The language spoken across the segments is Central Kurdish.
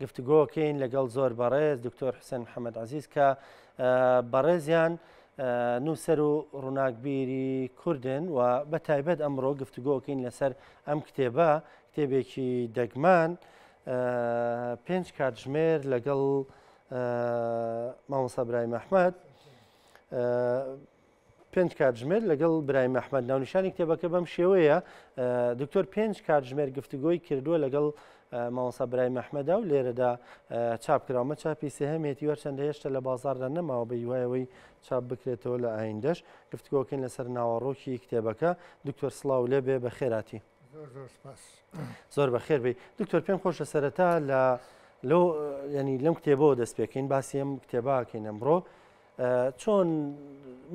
گفتوگۆکەین لەگەڵ زۆر بەڕێز دکتۆر حوسێن محەممەد عزیز کە بەڕێزیان نووسەر و ڕووناکبیری کوردن و بە تایبەت ئەمڕۆ گفتوگۆکەین لەسەر ئەم کتێبە کتێبێکی دەگمان 5 کاتژمێر لەگەڵ مامۆستا برایم ئەحمەد 5 کاتژمێر لەگەڵ برایم ئەحمەد ناونیشانی کتێبەکە بەم شێوەیە دکتۆر 5 کاتژمێر گفتوگۆی کردووە لەگەڵ مامۆستا برایم ئەحمەدا و لێرەدا چاپ کراومە چاپی سێهەمێتی وەرچەندە هێشتا لە بازاردا نەماوە بە هیوایەوەی چاپ بکرێتەوە لە ئایندەش گفتوگۆکەین لەسەر ناوەڕۆکی کتێبەکە دکتۆر سڵاو لێ بێ بەخێراتی زۆر بەخێر بێ دکتۆر پێم خۆشە سەرەتا لەو ینی لەم کتێبەوە دەست پێکەین باسی ئەم کتێباکەین ئەمڕۆ چۆن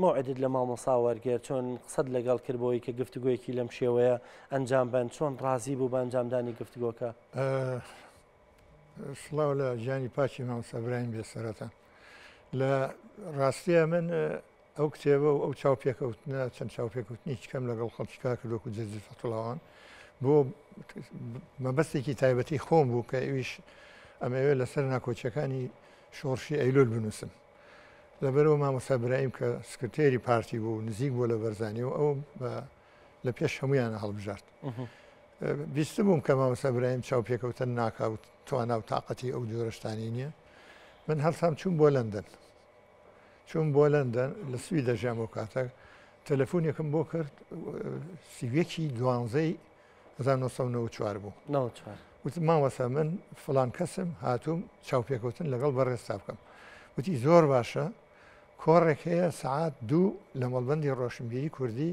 موعدت لە مامۆستا وەرگێر چۆن قسەت لەگەڵ کردبەوەی کە گفتوگویەکی لەم شێوەیە ئەنجام بن چۆن ڕازی بوو بە ئەنجامدانی گفتوگۆکە سڵاو لە ژیانی پاچی مامۆستا برایم بێ سەرەتا لە ڕاستیە من ئەو کتێبە و ئەو چاوپێکەوتنە چەند چاوپێکوتنی کەم لەگەڵ خەڵکی کار کردوکو جەزیل فەتوڵاوان بۆ مەبەستێکی تایبەتی خۆم بوو کە ئەویش ئەمەوێ لەسەر ناکۆچەکانی شۆڕشی ئەیلۆل بنووسم لەبەرەوە مامۆستا برایم کە سکرتێری پارتی بوو نزیک بوو لە بەرزانی و ئەو لە پێش هەمویانە هەڵبژارد بیست بووم کە مامۆستا برایم چاوپێکەوتن ناکاوت توانا و تااقەتی ئەو جۆرەشتانی نییە من هەڵسام چوون بۆ لەندەن چوون بۆ لەندەن لە سوی دەژام و کاتە تەلەفۆنێکم بۆ کرد سیوێکی 1994 بوو وتم مامۆستا من فڵان کەسم هاتووم چاوپێکەوتن لەگەڵ بەڕێستا بکەم وتی زۆر باشە کۆڕێک هەیە سعات 2 لە مەڵبەندی ڕۆشنبیری کوردی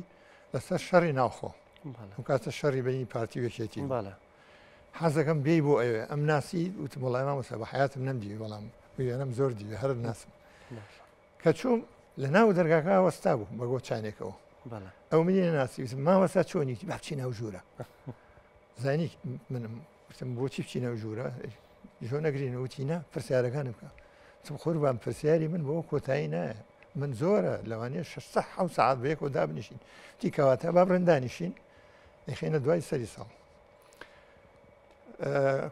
لەسەر شەڕی ناوخۆ ئەو کاتە شەڕی بەنی پارتی وەکێتی حەزەکەم بێی بۆ ئەوێ ئەم ناسی وتم وەڵای مامۆستا بە حیاتم نەمدی بەڵام وێنەم زۆر دیوێ هەر ناسم کە چووم لە ناو دەرگاکە وەستا بوو بە گۆچانێکەوە ئەو منی ناسی وتم مامۆستا چۆنیتی با بچی ناو ژوورە زانی منم وتم بۆچی بچی ناو ژوورە ژۆ نەگرینەوتی نا پرسیارەکانم بکە قوربان پرسیاری من بۆ کۆتایی نایە من زۆرە لەوانەیە 6 ساعت بەیەکەوە دابنیشین تیکەواتە با بڕندانیشین دەخێنە دوای سەری ساڵ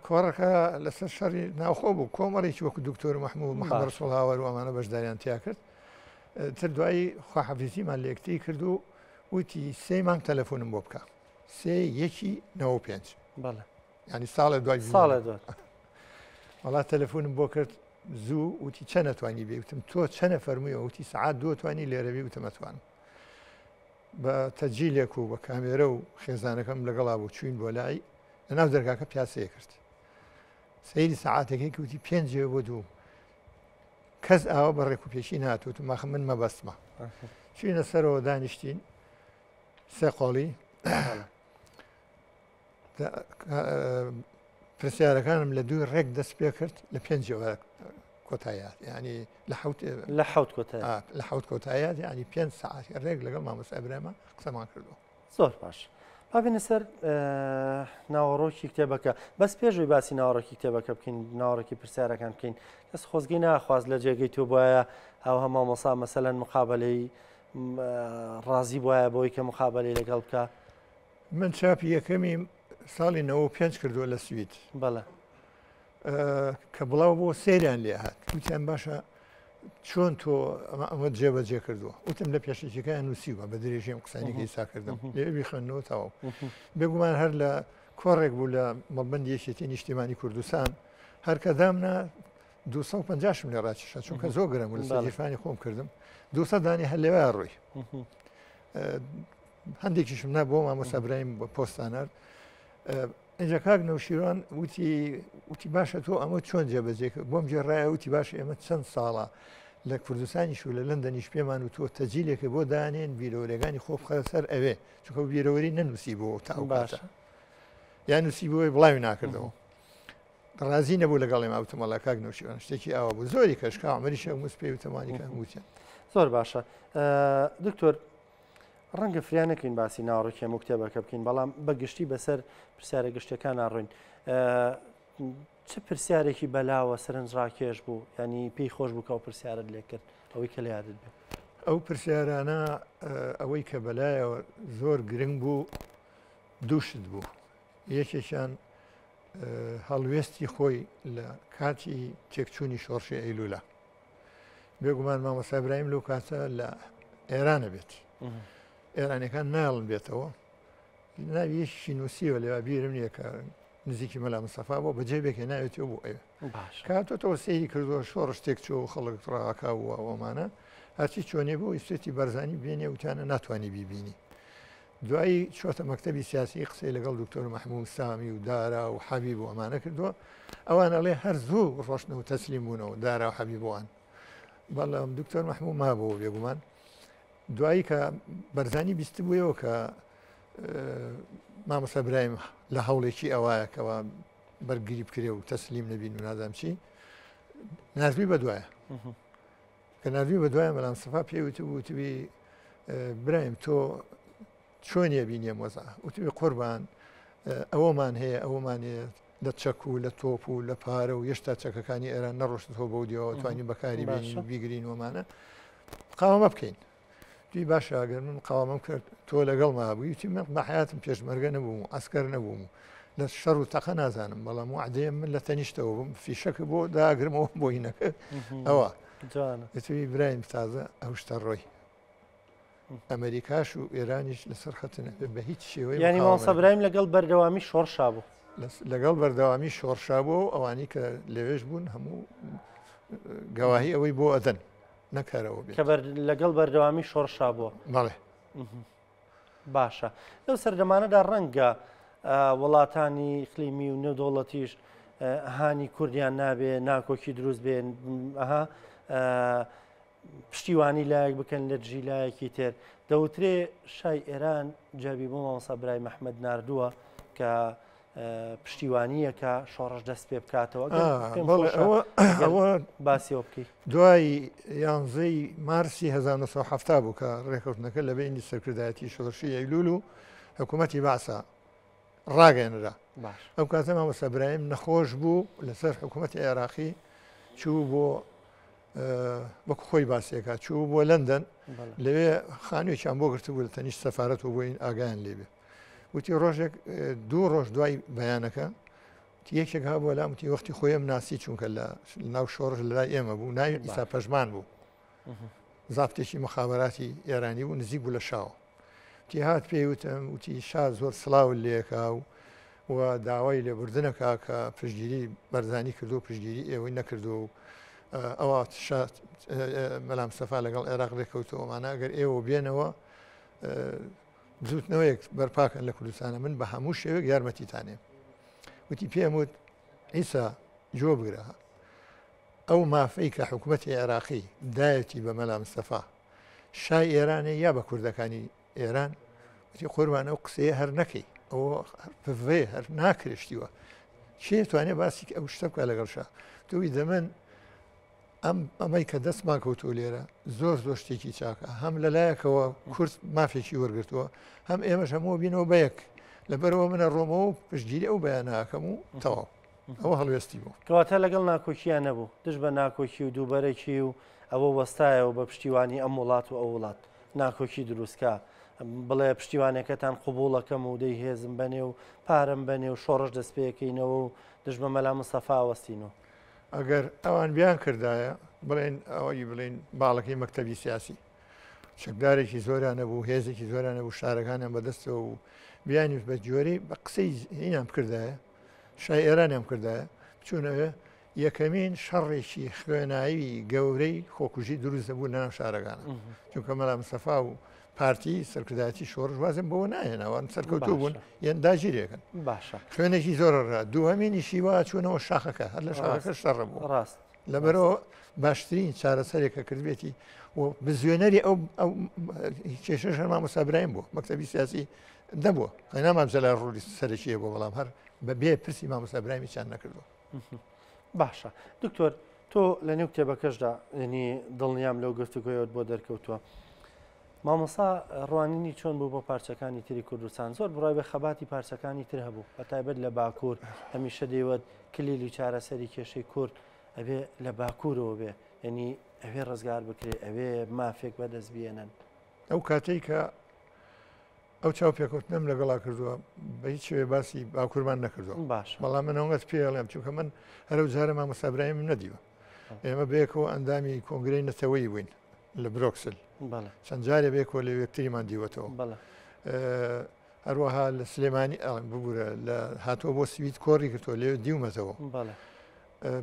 کۆڕەکە لەسەر شەڕی ناوخۆ بوو کۆمەڕێکی وەکو دکتۆر مەحموود محەممەد ڕسوڵاوەر و ئەمانە بەشداریان تیا کرد تر دوایی خواحەفیزیمان لە یەکتری کرد و وتی 3 مانگ تەلەفۆنم بۆ بکە 3-1-95 ینی ساڵە دوای وڵات تەلەفۆنم بۆ کرد زوو وتی چە نەتوانی بێ وتم تۆ چەنە فەرموویە وتی سعات 2 توانی لێرەبی وتم ئەتوانم بە تەجیلێک و بە کامێرە و خێزانەکەم لەگەڵا بوو چوین بۆ لای لەناو دەرگاکە پیاسەیە کرد سەیری سعاتێکی وتی 5 بۆ 2 کەس ئاوە بە ڕێک و پێشی ناتوت ماخ من مەبەستمە چوینە سەرەوە دانیشتین سێ قۆڵی پرسیارەکانم لە 2 ڕێک دەست پێ کرد لە 5 کۆتاییات ینی لە حوت کۆتاییات ینی 5 ساعتی ڕێک لەگەڵ مامۆستا برایمە قسەمان کردو زۆر باش بابێنە سەر ناوەڕۆکی کتێبەکە بەس پێشوی باسی ناوەڕۆکی کتێبەکە بکەین ناوەڕۆکی پرسیارەکان بکەین کەس خۆزگەی ناخواست لە جێگەی تۆ بواە ئەو مامۆستا مەسەلەن مقابلەی ڕازی بواە بۆی کە مقابلەی لەگەڵ بکە من چاپی یەکەمی ساڵی 95 کردووە لە سوید بەڵێ کە بڵاو بۆ سێریان لێ هات وتیان باشە چۆن تۆ ئەمە جێبەجێ کردووە وتم لە پێشەکەیان نووسیوە بە درێژێم قسانێکی سا کردم لێوی خوێندنەوە تاوە بێگومان هەر لە کۆڕێک بوو لە مەڵبەندی یەکێتی نیشتیمانی کوردستان هەرکە دامنا 250 لێ ڕاکێشا چونکە زۆر گرم لە سەرجیرفانی خۆم کردم 200 دانی هەر لێوای ڕووی هەندێکیشم نا بۆ مامۆستا برایم بۆ پۆستانەر اینجا کاک نەوشیروان وتی باشە تۆ ئەمە چۆن جێبەجێ بۆم جێڕایە وتی باشە ئێمە چەند ساڵە لە کوردستانیش و لە لەندەنیش پێمان و تۆ تەجیلێکە بۆ دانێن بیرۆرەکانی خۆ بخە سەر ئەوێ چونکە بیرەوەری نەنووسی بۆ تا باشە یان نووسی بۆی بڵاوی ناکردەوە ڕازی نەبوو لەگەڵ ئێمە ئەوتمەڵە کاک نەوشیروان شتێکی ئەوە بوو زۆری کەشکا ئەمەریش موس پێی وتەمانی کە وتیان زۆر باشە دکتۆر ڕەنگە فریانەکەین باسی ناوەڕۆکی هەموو کتێبەکە بکەین بەڵام بەگشتی بەسەر پرسیارە گشتەکان ناڕۆین چه پرسیارێکی بەلاوە سەرنجڕاکێش بوو ینی پێی خۆش بوو کە ئەو پرسیارت لێ کرد ئەوەی کە لە یادت بێت ئەو پرسیارانە ئەوەی کە بەلایەوە زۆر گرنگ بوو دووشت بوو یەکێکیان هەڵوێستی خۆی لە کاتی تێکچوونی شۆڕشی ئەیلولا بێگومان مامۆستا ئیبراهیم لەو کاتە لە ئێرانە بێت ئێرانیەکان ناڵن بێتەوە ناویەکی نووسیوە لێوا بیرم نییە کە نزیکی مەلا مستەفا بۆ بەجێبێکی ناوێتەوە بۆ ئێوە کاتۆتەوە سەیری کردووە شۆڕش تێکچۆ و خەڵک ڕاکاوە ئەومانە هەرچی چۆنێ بۆ ئیسێتی بەرزانی بێنێ وتانە ناتوانانی بیبینی دوایی چۆتە مەکتەبی سیاسی قسەی لەگەڵ دکتۆر مەحموود سامی و دارا و حەبیب و ئەمانە کردووە ئەوان ئەڵێ هەر زوو ڕۆشنە و تەسلیم بوونەوە دارا و حەبیبوان بەڵام دکتۆر مەحموود مابەوە بێگومان دوایی کە بەرزانی بیست بوویەوە کە مامۆستا ئیبراهیم لە هەوڵێکی ئەوایە کەەوە بەرگری بکرێ و تەسلیم نەبین و نازام چی نازوی بەدوایە کە نازوی بەدوایە مەلا مستەفا پێی وتبی برایم تۆ چۆنیە بینیە مۆزە وتبی قوربان ئەوەمان هەیە ئەوەمان هەیە لە چەک و لە تۆپ و لە پارە و هێشتا چەکەکانی ئێران نەڕۆشتەوە بەو دیەوە توانین بەکاری بینین بیگرین ومانە قاوەمە بکەین دوی باشە ئەگەر من قاوەمەم کرد تۆ لەگەڵ مابووی وتی من بە حیاتم پێشمەرگە نەبووم ئەسکەر نەبووم لە شەڕ و تەقە نازانم بەڵام وعدەیە من لە تەنیشتەوە بووم فیشەکە بۆ داگرمەوە بۆ هینەکە ئەوە دەتوی برایم تازە ئەو شتە ڕۆی ئەمریکاش و ئێرانیش لەسەر خەتنە بە هیچ شێوەیە ینی مامۆستا ئیبراهیم لەگەڵ بەردەوامی شۆڕشا بوو لەگەڵ بەردەوامی شۆڕشا بوو ئەوانی کە لەوێش بوون هەموو گەواهی ئەوەی بۆ ئەدەن نەکارەوە بێت کە لەگەڵ بەردەوامی شۆڕشا بووە بەڵێ باشە لەو سەردەمانەدا ڕەنگە وڵاتانی ئیقلیمی و نێودەوڵەتیش هانی کوردیان نابێ ناکۆکی دروست بێن ئەها پشتیوانی لایەک بکەن لە دژی لایەکی تر دەوترێ شای ئێران جابی بۆ مامۆستا ئیبراهیم ئەحمەد ناردووە کە پشتیوانیەکە شۆڕش دەست پێ بکاتەوە باسیەوە بکەی دوای 11 مارسی 1970 بوو کە ڕێکەوتنەکە لە بینی سەرکردایەتی شۆڕشی ئەیلول و حکوومەتی باسا ڕاگەێنرا ئەو کاتە مامۆستا ئیبراهیم نەخۆش بوو لەسەر حکوومەتی عێراقی چوو بۆ وەکو خۆی باسیەکە چوو بۆ لەندەن لەوێ خانوویەکیان بۆ گرتبوو لە تەنیشت سەفارەت و بۆین ئاگایان لێبێ وتی ڕۆژێک 2 ڕۆژ دوای بەیانەکە یەکێک ها بۆ لام وتی وەختی خۆیم ناسی چونکە لە ناو شۆڕش لەلای ئێمە بوو ناوی ئیسا پەژمان بوو زافتێکی مخابراتی ئێرانی بوو نزیک بوو لە شاوە وتی هات پێی وتم وتی شا زۆر سڵاو لێکا و داوای لێبوردنەکە کە پشتگیری بەرزانی کردو و پشتگیری ئێوەی نەکردو و ئەوە مەلا مستەفا لەگەڵ عێراق ڕێکەوتەوەمانە ئەگەر ئێوە بێنەوە زوتنەوەیەک بەرپاکەن لە کوردستانە من بە هەموو شێوەیەک یارمەتیتانێ وتی پێم وت ئیسا جۆ بگرە ئەو مافەی کە حکوومەتی عێراقی دایەتی بە مەلا مستەفا شای ئێرانێ یا بە کوردەکانی ئێران وتی قوربان ئەو قسەیە هەر نەکەی ئەوە پڤێ هەر ناکرشتیوە چێ توانێ باسی ئەو شتە بکە لەگەڵ شا توی دەمن ئەمەی کە دەستمان کەوتۆ لێرە زۆر شتێکی چاکە هەم لەلایەکەوە کورس مافێکی وەرگرتووە هەم ئێمەش هەموو بینەوە بەیەک لەبەرەوە منە ڕۆمەوە و پشتگیری ئەو بەیاناکەم و تەواو ئەوە هەڵوێستی بوو کەواتە لەگەڵ ناکۆکییان نەبوو دش بە ناکۆکی و دووبەرێکی و ئەوە وەستایەوە بە پشتیوانی ئەم وڵات و ئەو وڵات ناکۆکی دروستکە بڵێ پشتیوانەکەتان قوبوڵەکەم و دەی هێزم بەنێ و پارەم بەنێ و شۆڕش دەست پێەکەینەوە و دژ بە مەلا مستەفا وەستینەوە ئەگەر ئەوان بیان کردایە بڵێن ئەوەی بڵێن باڵەکەی مەکتەبی سیاسی چەکدارێکی زۆران نەبوو هێزێکی زۆران نەبوو شارەکانیان بەدەستەوە و بیانی بە جۆری بە قسەی هینیان کردایە شای ئێرانیان کردایە بچوونەوە یەکەمین شەڕێکی خوێنایی گەورەی خۆکوژی دروست دەبوو لەناو شارەکانە چونکە مەلا مستەفا و پارتی سەرکردایەتی شۆڕش وازم بەوە نایەنەوەوان سەرکەوتوو بوون یان داگیرێکن باشە خوێنێکی زۆرڕ دووهەمینیشی وا چوونەوە شاخەکە هەر لە شارەکە شەڕ بوو ڕاست لەبەرەوە باشترین چارەسەرێکە کردبێتی و بزوێنەری ئەو کێشەش مامۆستا ئیبراهیم بوو مەکتەبی سیاسی دەبووە قەینامان جەلال ڕووی سەرەکیە بۆ بەڵام هەر بەبێ پرسی مامۆستا ئیبراهیمیان نەکردووە باشە دکتۆر تۆ لە نێو کتێبەکەشدا ینی دڵنیام لەو گفتوگۆیەوە بۆ دەرکەوتووە مامۆستا ڕوانینی چۆن بوو بۆ پارچەکانی تری کوردستان زۆر بڕای بە خەباتی پارچەکانی تر هەبوو بەتایبەت لە باکوور هەمیشە دەیوت کلیلی چارەسەری کێشەی کورد ئەبێ لە باکوورەوە بێ ینی ئەوێ ڕزگار بکرێ ئەوێ مافێک بەدەست بێنن ئەو کاتەی کە ئەو چاوپێکەوتنم لەگەڵا کردووە بە هیچ شوێ باسی باکوورمان نەکردووە باش بەڵام منەوەت پێڵێم چونکە من هەرو جارە مامۆستا برایم نەدیوە ئێمە بەیەکەوە ئەندامی کۆنگرەی نەتەوەی بووین لە برۆکسل چەند جارێ بێکەوە لە یەکتریمان دیوەتەوە هەروەها لە سلێمانی ببوورە لە هاتووە بۆ سوید کۆڕی کردەوە لێ دیومەتەوە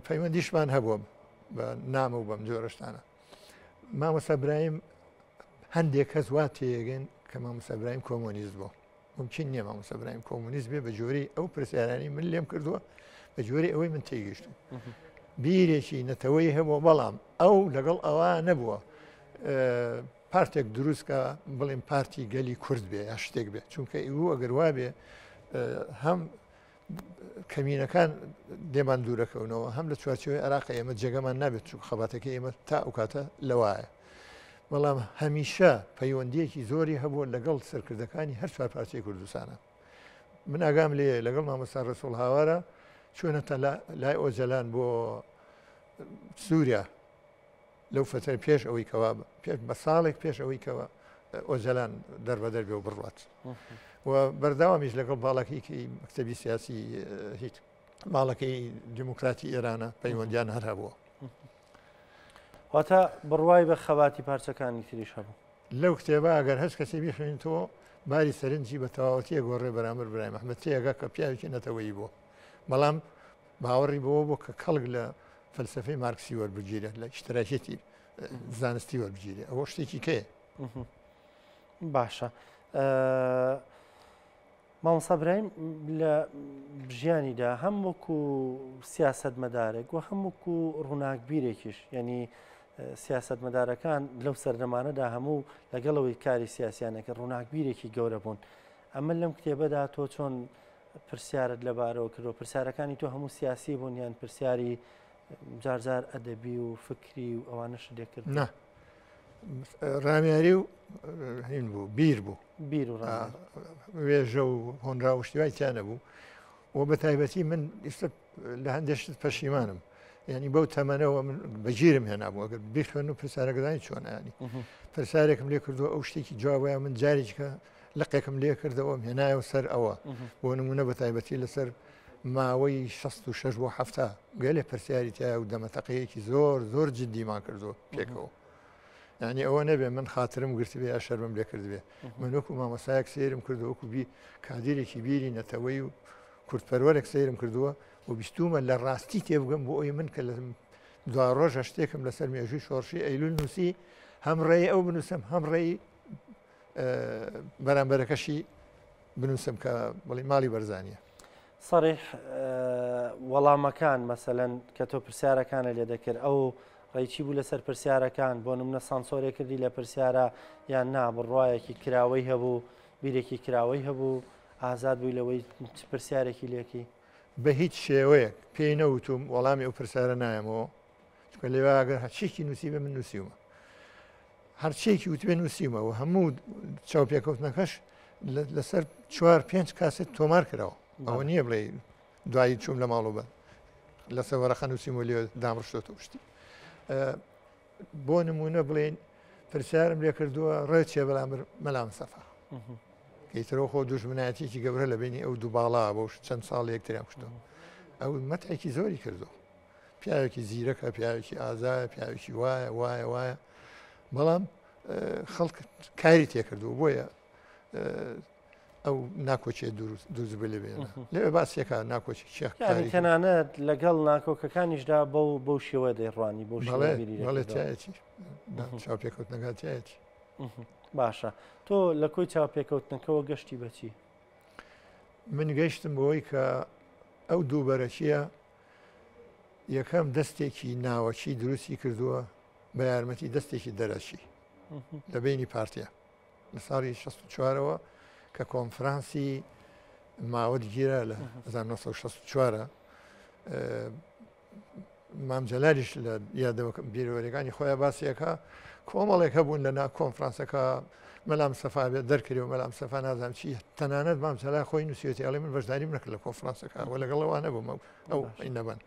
پەیوەندیشمان هەبووە بە نامە و بەم جۆرەشتانە مامۆستا برایم هەندێک کەس وا تێگەن کە مامۆستا برایم کۆمۆنیست بوو ممکن نییە مامۆستا برایم کۆمۆنیست بێ بە جۆری ئەو پرسیارانی من لێم کردووە بە جۆری ئەوەی من تێگەیشتم بیرێکی نەتەوەی هەبووە بەڵام ئەو لەگەڵ ئەوە نەبووە پارتێک دروستکە بڵێم پارتی گەلی کورد بێ یا شتێک بێت چونکە ئیو ئەگەر وا بێ هەم کەمینەکان دێمان دوورەکەونەوە هەم لە چوارچەوەی عێراق ئێمە جێگەمان نابێت چون خەباتەکە ئێمە تا ئەو کاتە لەوایە بەڵام هەمیشە پەیوەندیەکی زۆری هەبووە لەگەڵ سەرکردەکانی هەر چوار پارچەی کوردستانە من ئاگام لێ لەگەڵ مامۆستا ڕەسوڵ هاوارە چۆنەتە لای ئۆجەلان بۆ سووریا لەو فترە پێش ئەوەی کەوا بە ساڵێک پێش ئەوەی کەەوە ئۆجەلان دەربەدەر بێ و بڕوات و بەرداوامیش لەگەڵ باڵەکەیکی مەکتەبی سیاسی هیچ باڵەکەی دیموکراتی ئێرانە پەیوەندیان هەر هەبووە واتە بڕوای بە خەواتی پارچەکانی تریش هەبوو لەو کتێبە ئەگەر هەست کەسی بخوێنیتەوە باری سەرنجی بە تەواوەتیە گۆڕێ بەرامبەر برای محەممەد تێگە کە پیاوێکی نەتەوەیی بوو بەڵام باوەڕی بەوە بۆ کە کەڵک لە فەلسفەی مارکسی وەربگیرە لە اشتراکێتی زانستی وەربگیرێ ئەوە شتێکی کەیە باشە مامۆستا برایم لە ژیانیدا هەم وەکو سیاسەتمەدارێک و هەم وەکو ڕووناکبیرێکیش یعنی سیاسەتمەدارەکان لەو سەردەمانەدا هەموو لەگەڵەوەی کاری سیاسیانەکە ڕووناکبیرێکی گەورە بوون ئەمە لەم کتێبەدا تۆ چۆن پرسیارت لەبارەوە کردەوە پرسیارەکانی تۆ هەموو سیاسی بوون یان پرسیاری جارجار ئەدەبی و فکری و ئەوانەش لێکرد نه ڕامیاری و هین بوو بیر بوو بیر و وێژە و هۆنرا و شتیوای تیان نەبوو و بە تایبەتی من ئێستا لە هەندێشت پەشیمانم ینی بەو تەمەنەوە من بەگیرم هێنابوو ئەگەر بیخوێن و پرسیارەکەدانی چۆنانی پرسیارێکم لێ کردووە ئەو شتێکی جوابەیە من جارێککە لەقێکم لێ کردەوەم هێنایەوە سەر ئەوە بۆ نمونە بە تایبەتی لەسەر ماوەی 66 بۆ هەفتا گەلێ پرسیاری تایە و دەمەتەقەیەکی زۆر زۆر جددیمان کردو پێکەوە یعنی ئەوە نەبێ من خاترم گرت بێ یا شەرمم لێ کرد بێ من وەکو مامۆسایەک سێرم کردو وەکو کادیرێکی بیری نەتەوەی و کورتپەروەرێک سێرم کردووە و بیستومە لە ڕاستی تێبگەم بۆ ئەوی من کە لە دو ڕۆژە شتێکم لەسەر مێژووی شۆڕشی ئەیلول نووسی هەم ڕێی ئەو بنووسم هەم ڕێی بەرامبەرەکەشی بنووسم کە بڵی ماڵی بەرزانیە سەریح وەڵامەکان مەسەلەن کە تۆ پرسیارەکانە لێ دەکرد ئەو ڕێکی بوو لەسەر پرسیارەکان بۆ نمونە سانسۆرێ کردی لە پرسیارە یان نا بڕواایەکی کراوەی هەبوو بیرێکی کراوەی هەبوو ئازاد بووی لەوەی پرسیارێکی لێکی بە هیچ شێوەیەک پێی نەوتوم وەڵامی ئەو پرسیارە نایەمەوە چکە لێواگەر هەرچێکی نووسی بە من نووسیومە هەرچێکی وتبێ نووسیمەوە هەموو چاوپێکەوتنەکەش لەسەر 4-5 کاسێت تۆمار کراوە ئەوە نییە بڵێ دوایی چوم لە ماڵەوە بە لەسەر وەرەخە نووسیمە لێ دامڕشتۆ شتی بۆ نمونە بڵێن پرسیارم لێ کردووە ڕێچێ بەڵام مەلام سەفا کەیترەوە خۆ دوژمنایەتێکی گەورە لە بینی ئەو دوو باڵا بۆ چەند ساڵ یەکتریان کوشتەوە ئەو مەتێکی زۆری کردو پیاوێکی زیرەکە پیاوێکی ئازایە پیاوێکی وایە وایە وایە بەڵام خەڵک کاری تێکردو بۆیە ئەو ناکۆچێت دووز بێ بێنە لێ باسیەکە ناکۆچی تەنانەت لەگەڵ ناکۆکەکانیشدا بەو شێوە دەیڕوانی بۆ چایەتی چاوپێکەوتنەکەتیایەتی باشە تۆ لە کۆی چاوپێکەوتنەکەەوە گەشتی بەچی من گەیشتم بەوەی کە ئەو دووبەرەکیە یەکەم دەستێکی ناوەچی دروستی کردووە بە یارمەتی دەستێکی دەرەچی لە بینی پارتیە لە ساڵی 64ەوە کە کۆنفرانسی ماوەتگیرە لە 1964 مامجەلاریش لە یادەوە بیرۆوەریەکانی خۆیان باسیەکە کۆمەڵێک هەبوون لە نا کۆنفرانسەکە مەلام سەفا بێت دەرکردی و مەلام سەفا نازانم چی تەنانەت مامجەلا خۆی نووسێتی ئەڵێ من بەشداریم نەکرد لە کۆنفرانسەکە و لەگەڵەوە نەبووم ئەو نەبن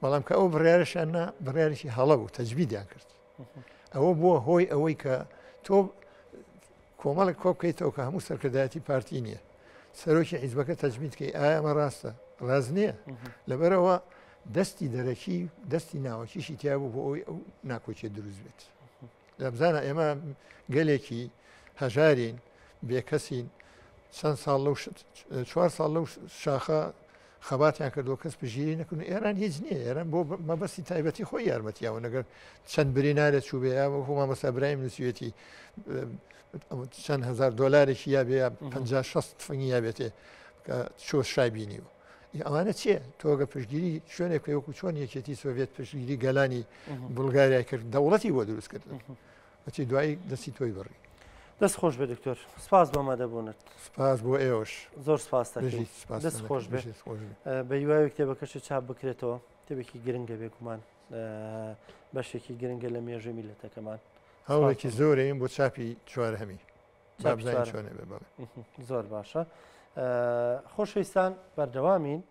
بەڵام کە ئەو بڕیارەشاننا بڕیارێکی هەڵە بوو تەجبیدیان کرد ئەوە بووە هۆی ئەوەی کە تۆ کۆمەڵک کۆ بکەیتەوە کە هەموو سەرکردایەتی پارتی نییە سەرۆکی حیزبەکە تەجمیدکەی ئایا ئەمە ڕاستە ڕاز نییە لەبەرەوە دەستی دەرەکی دەستی ناوەکیشی تیا بوو بۆ ئەوی ئەو ناکۆچێت دروست بێت لەبزانە ئێمە گەلێکی هەژارین بێکەسین چەند ساڵ لەو 4 ساڵ لەو شاخە خەباتیان کردەوە کەس پژگیری نەکردن ئێران هیچ نییە ئێران بۆ مەبەستی تایبەتی خۆی یارمەتیاوە نەگەر چەند برینارێت چوو بێ خۆ مامەستا برایم نووسێتی چەند هزار دۆلارێکی یا بێ 50-60 فنگی یا بێتێ کە چۆ شای بینیوە ئەوانە چییە تۆگە پشگیری شوێنێک وەکو چۆن یەکێتی سۆڤێت پشگیری گەلانی بولگاریای کرد دەوڵەتی بۆ دروست کردن بەچی دوایی دەستی تۆی بڕی دەست خۆش بێ دکتۆر سپاس بۆ مادەبوونت سپاس بۆ ئێوەش زۆر سپاس دەست خۆش بێ بە یوای کتێبەکەش چاپ بکرێتەوە کتێبێکی گرنگە بێگومان بەشێکی گرنگە لە مێژوی میلەتەکەمان هەوڵێکی زۆرەیە بۆ چاپی چوارهەمی چۆنێ بێ بەڵێ زۆر باشە خۆشەویستان بەردەوامین